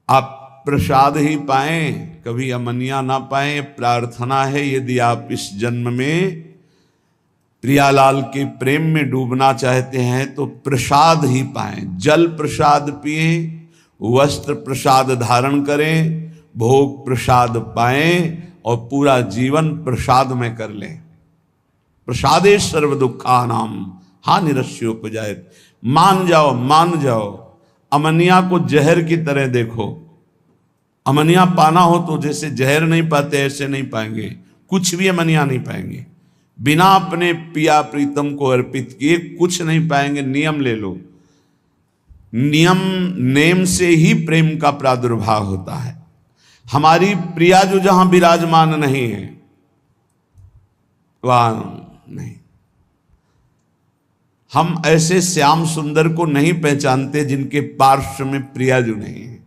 आप प्रसाद ही पाएं, कभी अमनिया ना पाएं। प्रार्थना है यदि आप इस जन्म में प्रियालाल के प्रेम में डूबना चाहते हैं तो प्रसाद ही पाएं। जल प्रसाद पिएं, वस्त्र प्रसाद धारण करें, भोग प्रसाद पाएं और पूरा जीवन प्रसाद में कर लें। प्रसादे सर्व दुखानाम हानिरस्योपजायत। मान जाओ। अमनिया को जहर की तरह देखो। अमनिया पाना हो तो जैसे जहर नहीं पाते ऐसे नहीं पाएंगे, कुछ भी अमनिया नहीं पाएंगे। बिना अपने पिया प्रीतम को अर्पित किए कुछ नहीं पाएंगे। नियम ले लो, नेम से ही प्रेम का प्रादुर्भाव होता है। हमारी प्रिया जो जहां विराजमान नहीं है वहां नहीं। हम ऐसे श्याम सुंदर को नहीं पहचानते जिनके पार्श्व में प्रिया जो नहीं है।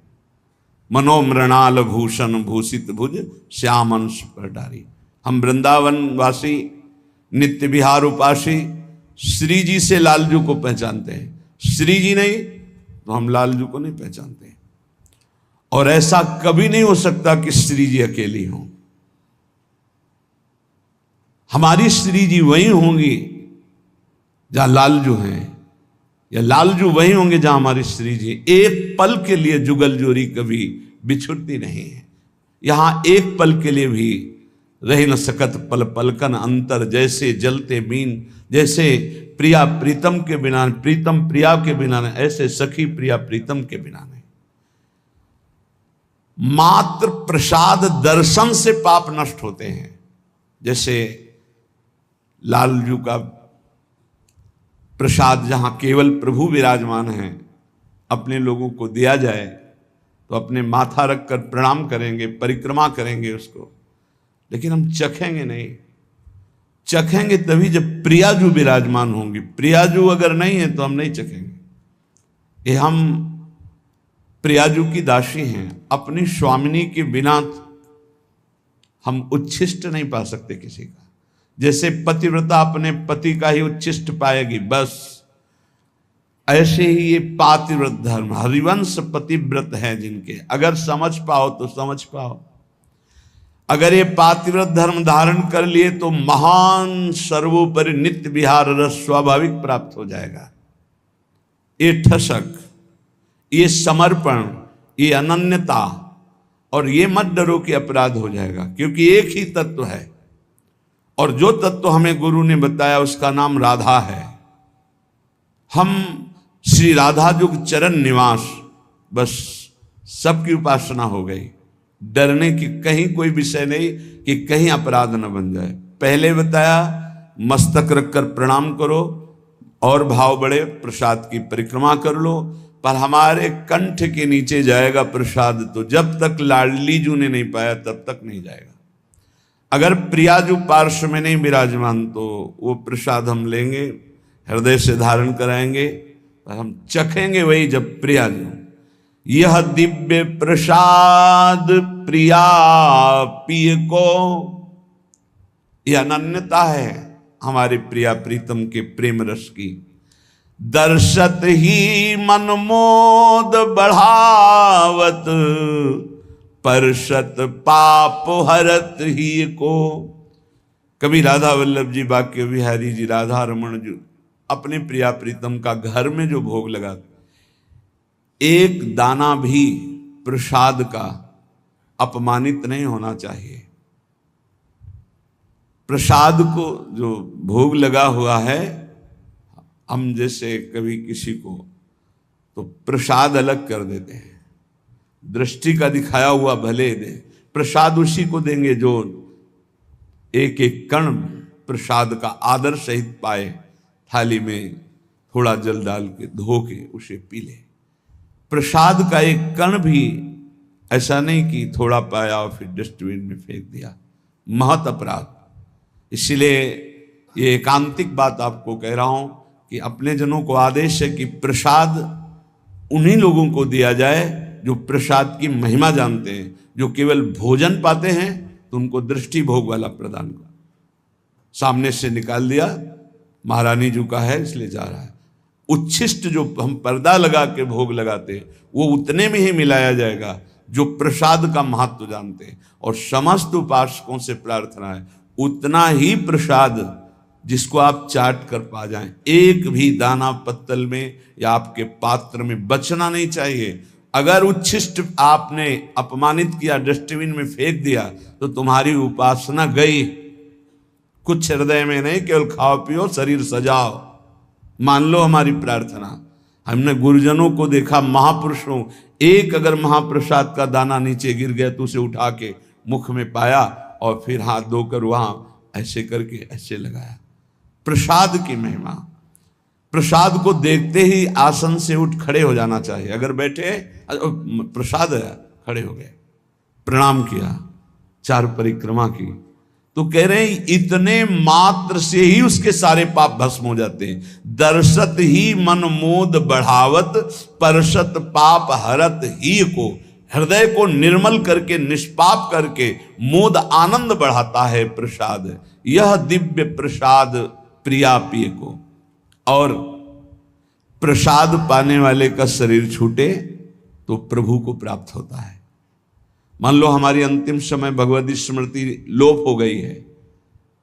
मनोमृणाल भूषण भूषित भुज श्याम अंश पर डारी। हम वृंदावन वासी नित्य विहार उपासी श्री जी से लालजू को पहचानते हैं। श्री जी नहीं तो हम लालजू को नहीं पहचानते। और ऐसा कभी नहीं हो सकता कि श्री जी अकेली हों। हमारी श्री जी वही होंगी जहां लालजू हैं, या लालजू वही होंगे जहां हमारी श्री जी। एक पल के लिए जुगल जोरी कभी बिछुड़ती नहीं है। यहां एक पल के लिए भी रह न सकत पल पलकन अंतर। जैसे जलते बीन, जैसे प्रिया प्रीतम के बिना, प्रीतम प्रिया के बिना नहीं, ऐसे सखी प्रिया प्रीतम के बिना नहीं। मात्र प्रसाद दर्शन से पाप नष्ट होते हैं। जैसे लालजू का प्रसाद जहां केवल प्रभु विराजमान हैं, अपने लोगों को दिया जाए तो अपने माथा रखकर प्रणाम करेंगे, परिक्रमा करेंगे उसको, लेकिन हम चखेंगे नहीं। चखेंगे तभी जब प्रियाजू विराजमान होंगी। प्रियाजू अगर नहीं है तो हम नहीं चखेंगे। ये हम प्रियाजू की दासी हैं। अपनी स्वामिनी के बिना हम उच्छिष्ट नहीं पा सकते किसी का। जैसे पतिव्रता अपने पति का ही उच्छिष्ट पाएगी, बस ऐसे ही ये पातिव्रत धर्म हरिवंश पतिव्रत हैं जिनके, अगर समझ पाओ तो समझ पाओ। अगर ये पातिव्रत धर्म धारण कर लिए तो महान सर्वोपरि नित्य विहार रस स्वाभाविक प्राप्त हो जाएगा। ये ठसक, ये समर्पण, ये अनन्यता, और ये मत डरो कि अपराध हो जाएगा, क्योंकि एक ही तत्व है। और जो तत्व हमें गुरु ने बताया उसका नाम राधा है। हम श्री राधा जुग चरण निवास, बस सबकी उपासना हो गई। डरने की कहीं कोई विषय नहीं कि कहीं अपराध न बन जाए। पहले बताया मस्तक रखकर प्रणाम करो, और भाव बढ़े प्रसाद की परिक्रमा कर लो, पर हमारे कंठ के नीचे जाएगा प्रसाद तो जब तक लाडली जू ने नहीं पाया तब तक नहीं जाएगा। अगर प्रियाजू पार्श्व में नहीं विराजमान तो वो प्रसाद हम लेंगे, हृदय से धारण कराएंगे, पर हम चखेंगे वही जब प्रियाजू। यह दिव्य प्रसाद प्रिया पिय को, यह अनन्यता है हमारे प्रिया प्रीतम के प्रेम रस की। दर्शत ही मन मोद बढ़ावत, परशत पाप हरत ही को। कभी राधा वल्लभ जी, बाके बिहारी जी, राधा रमन जी अपने प्रिया प्रीतम का घर में जो भोग लगाते, एक दाना भी प्रसाद का अपमानित नहीं होना चाहिए। प्रसाद को जो भोग लगा हुआ है, हम जैसे कभी किसी को तो प्रसाद अलग कर देते हैं, दृष्टि का दिखाया हुआ भले दे, प्रसाद उसी को देंगे जो एक एक कण प्रसाद का आदर सहित पाए। थाली में थोड़ा जल डाल के धो के उसे पी ले। प्रसाद का एक कण भी ऐसा नहीं कि थोड़ा पाया और फिर डस्टबिन में फेंक दिया, महत अपराध। इसलिए ये एकांतिक बात आपको कह रहा हूं कि अपने जनों को आदेश है कि प्रसाद उन्हीं लोगों को दिया जाए जो प्रसाद की महिमा जानते हैं। जो केवल भोजन पाते हैं तो उनको दृष्टि भोग वाला प्रदान कर, सामने से निकाल दिया, महारानी जी का है इसलिए जा रहा है। उच्छिष्ट जो हम पर्दा लगा के भोग लगाते हैं वो उतने में ही मिलाया जाएगा जो प्रसाद का महत्व जानते हैं। और समस्त उपासकों से प्रार्थना है उतना ही प्रसाद जिसको आप चाट कर पा जाएं, एक भी दाना पत्तल में या आपके पात्र में बचना नहीं चाहिए। अगर उच्छिष्ट आपने अपमानित किया, डस्टबिन में फेंक दिया, तो तुम्हारी उपासना गई। कुछ हृदय में नहीं, केवल खाओ पियो शरीर सजाओ, मान लो हमारी प्रार्थना। हमने गुरुजनों को देखा, महापुरुषों, एक अगर महाप्रसाद का दाना नीचे गिर गया तो उसे उठा के मुख में पाया और फिर हाथ धोकर वहां ऐसे करके ऐसे लगाया। प्रसाद की महिमा, प्रसाद को देखते ही आसन से उठ खड़े हो जाना चाहिए। अगर बैठे प्रसाद है, खड़े हो गए, प्रणाम किया, 4 परिक्रमा की, तो कह रहे हैं इतने मात्र से ही उसके सारे पाप भस्म हो जाते हैं। दर्शत ही मन मोद बढ़ावत, परसत पाप हरत ही को। हृदय को निर्मल करके, निष्पाप करके मोद आनंद बढ़ाता है प्रसाद। यह दिव्य प्रसाद प्रिया पिय को। और प्रसाद पाने वाले का शरीर छूटे तो प्रभु को प्राप्त होता है। मान लो हमारी अंतिम समय भगवती स्मृति लोप हो गई है,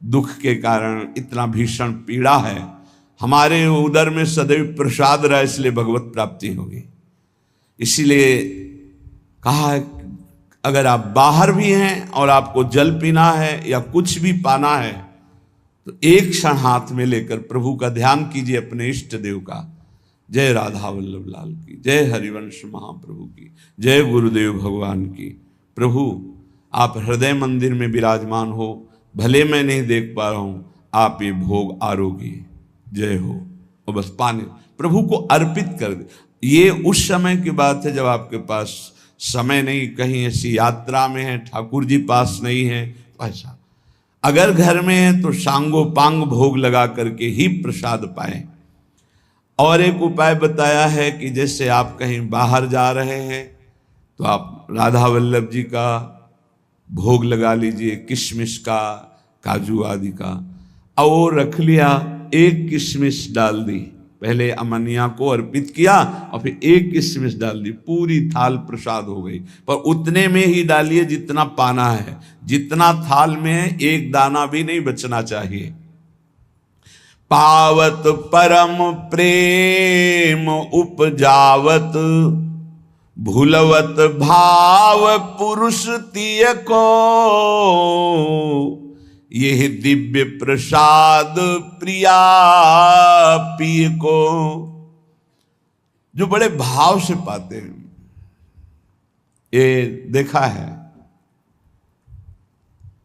दुख के कारण इतना भीषण पीड़ा है, हमारे उदर में सदैव प्रसाद रहा, इसलिए भगवत प्राप्ति होगी। इसीलिए कहा है अगर आप बाहर भी हैं और आपको जल पीना है या कुछ भी पाना है तो एक क्षण हाथ में लेकर प्रभु का ध्यान कीजिए, अपने इष्ट देव का। जय राधा वल्लभ लाल की, जय हरिवंश महाप्रभु की, जय गुरुदेव भगवान की। प्रभु आप हृदय मंदिर में विराजमान हो, भले मैं नहीं देख पा रहा हूं, आप ये भोग आरोग्य, जय हो। और बस पाने प्रभु को अर्पित कर दे। ये उस समय की बात है जब आपके पास समय नहीं, कहीं ऐसी यात्रा में है, ठाकुर जी पास नहीं है, ऐसा। अगर घर में है तो सांगो पांग भोग लगा करके ही प्रसाद पाए। और एक उपाय बताया है कि जैसे आप कहीं बाहर जा रहे हैं तो आप राधा वल्लभ जी का भोग लगा लीजिए, किशमिश का, काजू आदि का, और वो रख लिया, एक किशमिश डाल दी, पहले अमनिया को अर्पित किया और फिर एक किशमिश डाल दी, पूरी थाल प्रसाद हो गई। पर उतने में ही डालिए जितना पाना है, जितना थाल में है एक दाना भी नहीं बचना चाहिए। पावत परम प्रेम उपजावत, भूलवत भाव पुरुष तिय को। यह दिव्य प्रसाद प्रिया पिय को। जो बड़े भाव से पाते हैं, ये देखा है।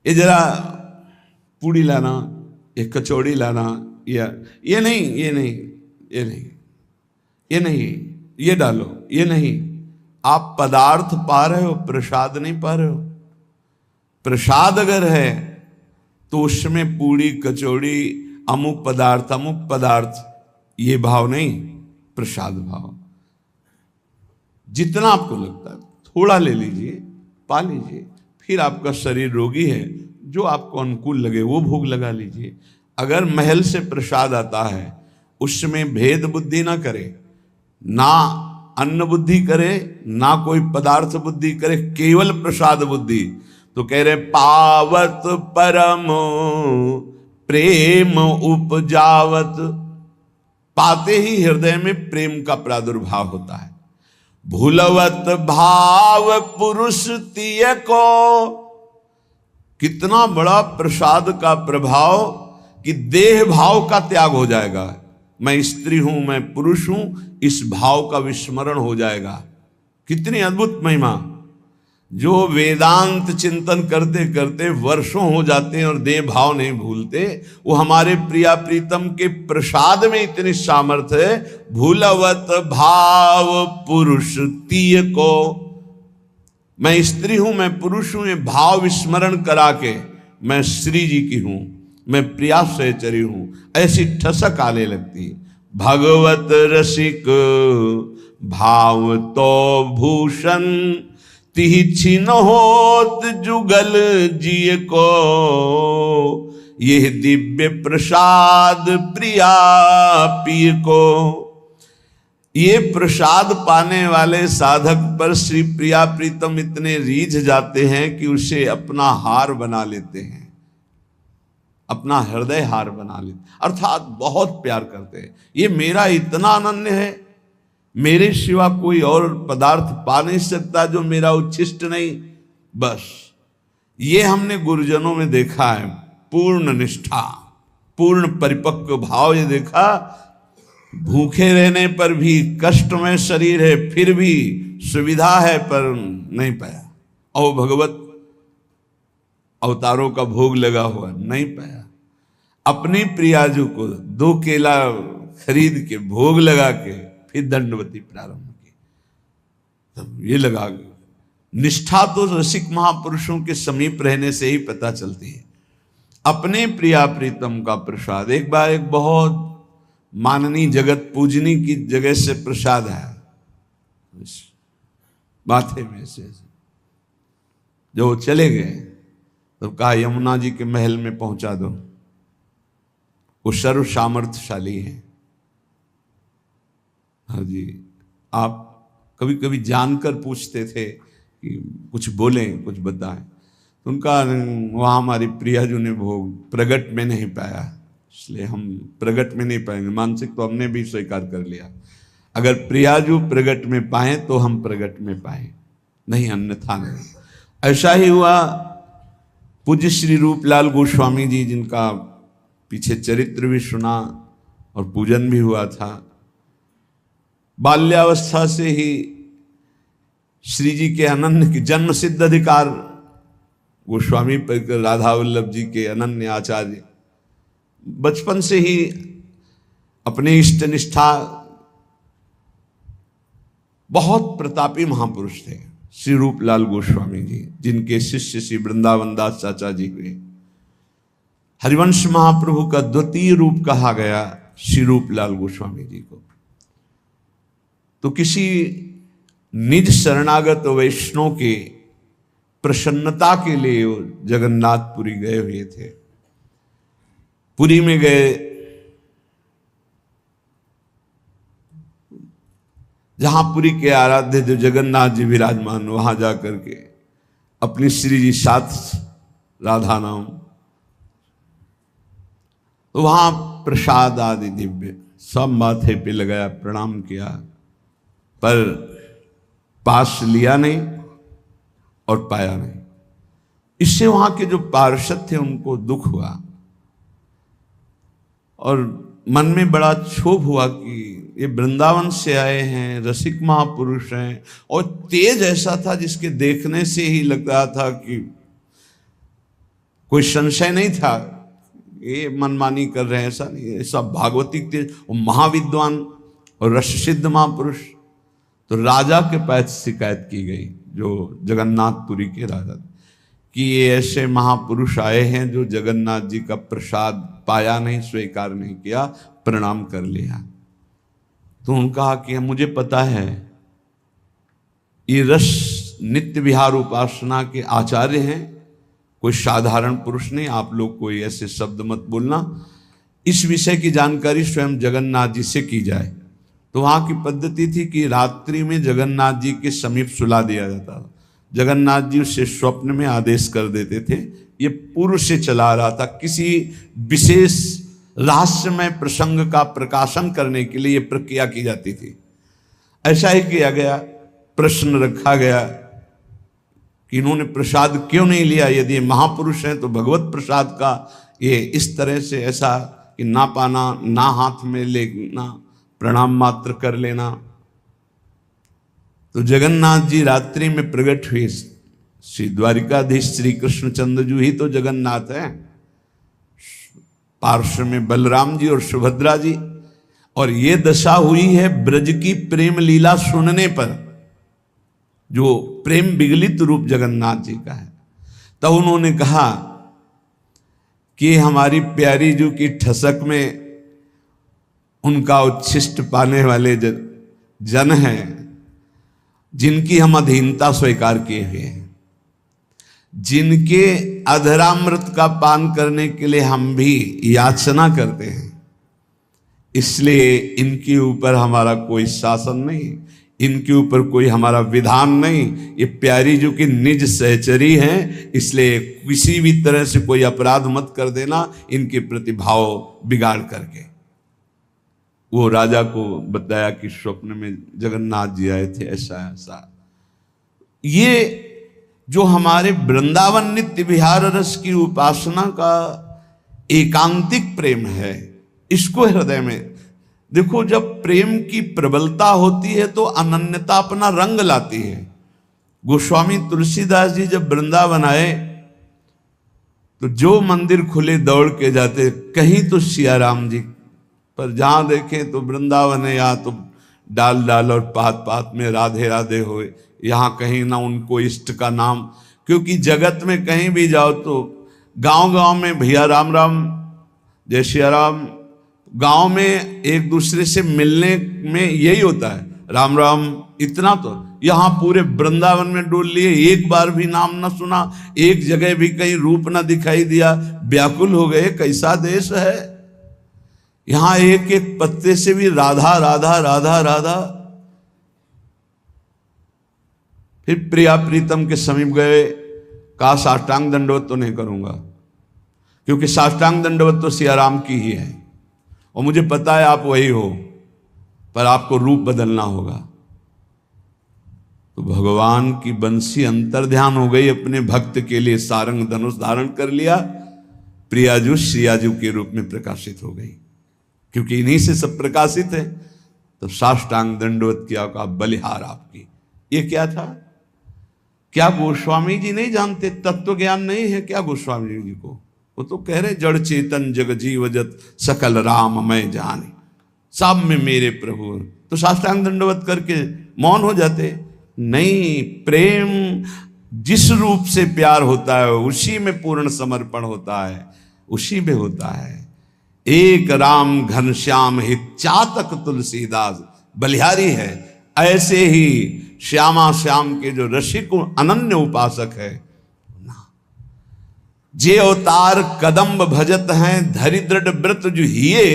ये जरा पूड़ी लाना, एक कचौड़ी लाना, या ये नहीं, ये नहीं, ये नहीं, ये नहीं, ये डालो, ये नहीं। आप पदार्थ पा रहे हो, प्रसाद नहीं पा रहे हो। प्रसाद अगर है तो उसमें पूड़ी कचौड़ी अमुक पदार्थ, ये भाव नहीं, प्रसाद भाव। जितना आपको लगता है थोड़ा ले लीजिए, पा लीजिए। फिर आपका शरीर रोगी है, जो आपको अनुकूल लगे वो भोग लगा लीजिए। अगर महल से प्रसाद आता है उसमें भेद बुद्धि ना करे, ना अन्न बुद्धि करे, ना कोई पदार्थ बुद्धि करे, केवल प्रसाद बुद्धि, तो कह रहे पावत परम प्रेम उपजावत। पाते ही हृदय में प्रेम का प्रादुर्भाव होता है। भूलवत भाव पुरुष तिय को। कितना बड़ा प्रसाद का प्रभाव कि देह भाव का त्याग हो जाएगा। मैं स्त्री हूं, मैं पुरुष हूं, इस भाव का विस्मरण हो जाएगा। कितनी अद्भुत महिमा। जो वेदांत चिंतन करते करते वर्षों हो जाते हैं और देह भाव नहीं भूलते, वो हमारे प्रिया प्रीतम के प्रसाद में इतनी सामर्थ्य है। भूलवत भाव पुरुष तिय को। मैं स्त्री हूं, मैं पुरुष हूं, ये भाव विस्मरण करा के मैं श्री जी की हूं, मैं प्रिया सहचरी हूं, ऐसी ठसक आने लगती है। भगवत रसिक भाव तो भूषण, तिहि छिन होत जुगल जिय को। यह दिव्य प्रसाद प्रिया पिय को। ये प्रसाद पाने वाले साधक पर श्री प्रिया प्रीतम इतने रीझ जाते हैं कि उसे अपना हार बना लेते हैं, अपना हृदय हार बना लेते, अर्थात बहुत प्यार करते हैं। ये मेरा इतना अनन्य है, मेरे सिवा कोई और पदार्थ पा नहीं सकता जो मेरा उच्छिष्ट नहीं। बस ये हमने गुरुजनों में देखा है, पूर्ण निष्ठा, पूर्ण परिपक्व भाव। ये देखा, भूखे रहने पर भी, कष्ट में शरीर है फिर भी, सुविधा है पर नहीं पाया, और भगवत अवतारों का भोग लगा हुआ नहीं पाया। अपनी प्रियाजू को 2 केला खरीद के भोग लगा के फिर दंडवती प्रारंभ की। तब ये लगा, निष्ठा तो रसिक महापुरुषों के समीप रहने से ही पता चलती है। अपने प्रिया प्रीतम का प्रसाद, एक बार एक बहुत माननी जगत पूजनी की जगह से प्रसाद आया माथे में से, जो चले गए तो कहा यमुना जी के महल में पहुंचा दो, वो सर्व सामर्थ्यशाली है। हाँ जी, आप कभी कभी जानकर पूछते थे कि कुछ बोलें, कुछ बताएं, तो उनका वहाँ हमारी प्रियाजू ने भोग प्रगट में नहीं पाया, इसलिए हम प्रगट में नहीं पाएंगे। मानसिक तो हमने भी स्वीकार कर लिया, अगर प्रियाजू प्रगट में पाए तो हम प्रगट में पाए, नहीं अन्यथा नहीं। ऐसा ही हुआ पूज्य श्री रूपलाल गोस्वामी जी, जिनका पीछे चरित्र भी सुना और पूजन भी हुआ था। बाल्यावस्था से ही श्री जी के अनन्य की जन्म सिद्ध अधिकार गोस्वामी राधा वल्लभ जी के अनन्य आचार्य, बचपन से ही अपने इष्ट निष्ठा, बहुत प्रतापी महापुरुष थे श्री रूपलाल गोस्वामी जी, जिनके शिष्य श्री वृंदावन दास चाचा जी हुए। हरिवंश महाप्रभु का द्वितीय रूप कहा गया श्री रूपलाल गोस्वामी जी को। तो किसी निज शरणागत वैष्णव के प्रसन्नता के लिए वो जगन्नाथपुरी गए हुए थे। पुरी में गए, जहां पुरी के आराध्य जो जगन्नाथ जी विराजमान, वहां जाकर के अपनी श्री जी साथ राधा नाम, तो वहां प्रसाद आदि दिव्य सब माथे पे लगाया, प्रणाम किया, पर पास लिया नहीं और पाया नहीं। इससे वहां के जो पार्षद थे उनको दुख हुआ और मन में बड़ा क्षोभ हुआ कि ये वृंदावन से आए हैं, रसिक महापुरुष हैं, और तेज ऐसा था जिसके देखने से ही लग रहा था कि कोई संशय नहीं था ये मनमानी कर रहे हैं, ऐसा नहीं, ऐसा भागवतिक तेज, वो महाविद्वान और रस सिद्ध महापुरुष। तो राजा के पास शिकायत की गई, जो जगन्नाथपुरी के राजा, कि ये ऐसे महापुरुष आए हैं जो जगन्नाथ जी का प्रसाद पाया नहीं, स्वीकार नहीं किया, प्रणाम कर लिया। तो उन्होंने कहा कि मुझे पता है ये रस नित्य विहार उपासना के आचार्य हैं, कोई साधारण पुरुष नहीं, आप लोग कोई ऐसे शब्द मत बोलना, इस विषय की जानकारी स्वयं जगन्नाथ जी से की जाए। तो वहाँ की पद्धति थी कि रात्रि में जगन्नाथ जी के समीप सुला दिया जाता था। जगन्नाथ जी उससे स्वप्न में आदेश कर देते थे। ये पूर्व से चला रहा था, किसी विशेष रहस्यमय प्रसंग का प्रकाशन करने के लिए ये प्रक्रिया की जाती थी। ऐसा ही किया गया। प्रश्न रखा गया कि इन्होंने प्रसाद क्यों नहीं लिया, यदि महापुरुष हैं तो भगवत प्रसाद का ये इस तरह से ऐसा कि ना पाना, ना हाथ में लेना, प्रणाम मात्र कर लेना। तो जगन्नाथ जी रात्रि में प्रकट हुए। श्री द्वारिकाधीश श्री कृष्णचंद्र जी ही तो जगन्नाथ हैं, पार्श्व में बलराम जी और सुभद्रा जी। और ये दशा हुई है ब्रज की प्रेम लीला सुनने पर, जो प्रेम विगलित रूप जगन्नाथ जी का है। तब उन्होंने कहा कि हमारी प्यारी जू की ठसक में उनका उच्छिष्ट पाने वाले जन हैं जिनकी हम अधीनता स्वीकार किए हुए हैं, जिनके अधरामृत का पान करने के लिए हम भी याचना करते हैं। इसलिए इनके ऊपर हमारा कोई शासन नहीं, इनके ऊपर कोई हमारा विधान नहीं। ये प्यारी जो कि निज सहचरी हैं, इसलिए किसी भी तरह से कोई अपराध मत कर देना इनके प्रतिभाव बिगाड़ करके। वो राजा को बताया कि स्वप्न में जगन्नाथ जी आए थे, ऐसा ऐसा। ये जो हमारे वृंदावन नित्य विहार रस की उपासना का एकांतिक प्रेम है, इसको हृदय में देखो। जब प्रेम की प्रबलता होती है तो अनन्यता अपना रंग लाती है। गोस्वामी तुलसीदास जी जब वृंदावन आए तो जो मंदिर खुले दौड़ के जाते, कहीं तो सिया राम जी, पर जहां देखें तो वृंदावन है, या तो डाल डाल और पात पात में राधे राधे होए, यहाँ कहीं ना उनको इष्ट का नाम। क्योंकि जगत में कहीं भी जाओ तो गांव गांव में भैया राम राम जय सिया राम, गांव में एक दूसरे से मिलने में यही होता है, राम राम, इतना तो। यहाँ पूरे वृंदावन में डोल लिए, एक बार भी नाम ना सुना, एक जगह भी कहीं रूप ना दिखाई दिया, व्याकुल हो गए, कैसा देश है। यहाँ एक एक पत्ते से भी राधा राधा राधा राधा। फिर प्रिया प्रीतम के समीप गए, कहा साष्टांग दंडवत तो नहीं करूंगा, क्योंकि साष्टांग दंडवत तो सिया राम की ही है और मुझे पता है आप वही हो, पर आपको रूप बदलना होगा। तो भगवान की बंसी अंतर्ध्यान हो गई, अपने भक्त के लिए सारंग धनुष धारण कर लिया, प्रियाजू श्रियाजू के रूप में प्रकाशित हो गई, क्योंकि इन्हीं से सब प्रकाशित है। तो साष्टांग दंडवत किया, का बलिहार आपकी। ये क्या था? क्या गोस्वामी जी नहीं जानते? तत्व ज्ञान नहीं है क्या गोस्वामी जी को? वो तो कह रहे जड़ चेतन जग जीवजत सकल राम मैं जाने, सब में मेरे प्रभु। तो साष्टांग दंडवत करके मौन हो जाते? नहीं, प्रेम जिस रूप से प्यार होता है उसी में पूर्ण समर्पण होता है, उसी में होता है। एक राम घनश्याम हित चातक तुलसीदास बलिहारी है। ऐसे ही श्यामा श्याम के जो रसिक अनन्य उपासक है, जे अवतार कदम्ब भजत हैं धरि दृढ़ व्रत जो हिये,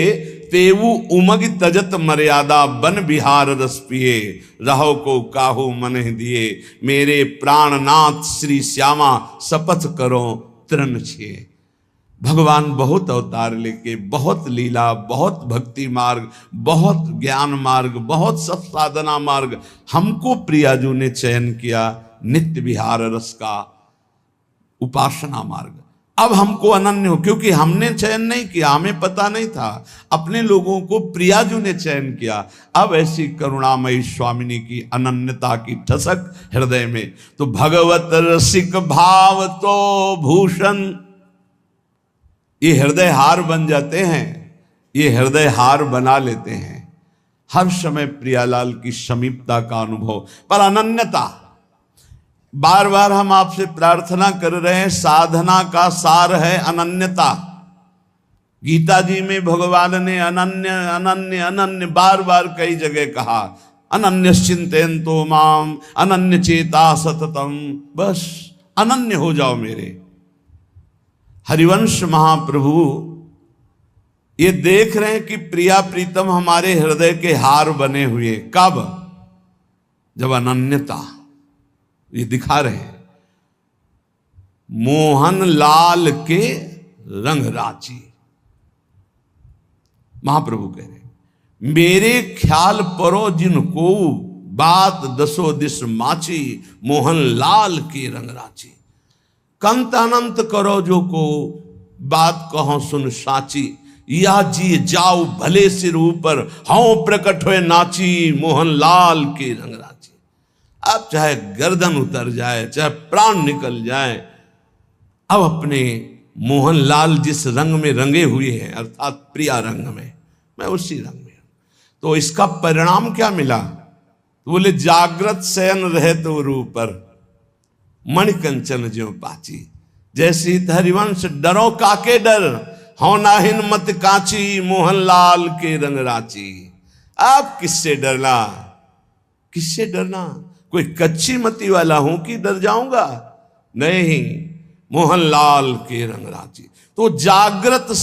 तेवु उमग तजत मर्यादा बन बिहार रस पिए, रहो को काहू मन दिए, मेरे प्राणनाथ श्री श्यामा शपथ करो तृण छिए। भगवान बहुत अवतार लेके, बहुत लीला, बहुत भक्ति मार्ग, बहुत ज्ञान मार्ग, बहुत सब साधना मार्ग हमको प्रियाजू ने चयन किया, नित्य विहार रस का उपासना मार्ग। अब हमको अनन्य हो, क्योंकि हमने चयन नहीं किया, हमें पता नहीं था, अपने लोगों को प्रियाजू ने चयन किया। अब ऐसी करुणामयी स्वामिनी की अनन्यता की ठसक हृदय में, तो भगवत रसिक भाव तो भूषण, ये हृदय हार बन जाते हैं, ये हृदय हार बना लेते हैं। हर समय प्रियालाल की समीपता का अनुभव, पर अनन्यता। बार बार हम आपसे प्रार्थना कर रहे हैं, साधना का सार है अनन्यता। गीता जी में भगवान ने अनन्य अनन्य अनन्य बार बार कई जगह कहा, अनन्य चिंतयन्तो माम अनन्य चेता सततम, बस अनन्य हो जाओ मेरे। हरिवंश महाप्रभु ये देख रहे हैं कि प्रिया प्रीतम हमारे हृदय के हार बने हुए। कब? जब अनन्यता, ये दिखा रहे हैं मोहन लाल के रंग राची। महाप्रभु कह रहे मेरे ख्याल परो जिनको बात दसो दिस माची, मोहन लाल के रंग राची। कंत अनंत करो जो को बात कहो सुन साची, या जी जाओ भले सिर ऊपर हाँ प्रकट हुए नाची, मोहन लाल के रंग राची। अब चाहे गर्दन उतर जाए, चाहे प्राण निकल जाए, अब अपने मोहन लाल जिस रंग में रंगे हुए हैं, अर्थात प्रिया रंग में, मैं उसी रंग में। तो इसका परिणाम क्या मिला? तो बोले जागृत शयन रहे तो रूपर, मणिकंचन ज्यों पाची। जैसी हरिवंश डरो काके डर, हो नाहिन मत काची, मोहन लाल के रंग राची। आप किससे डरना? किससे डरना? कोई कच्ची मती वाला हूं कि डर जाऊंगा? नहीं, मोहन लाल के रंग राची। तो जागृत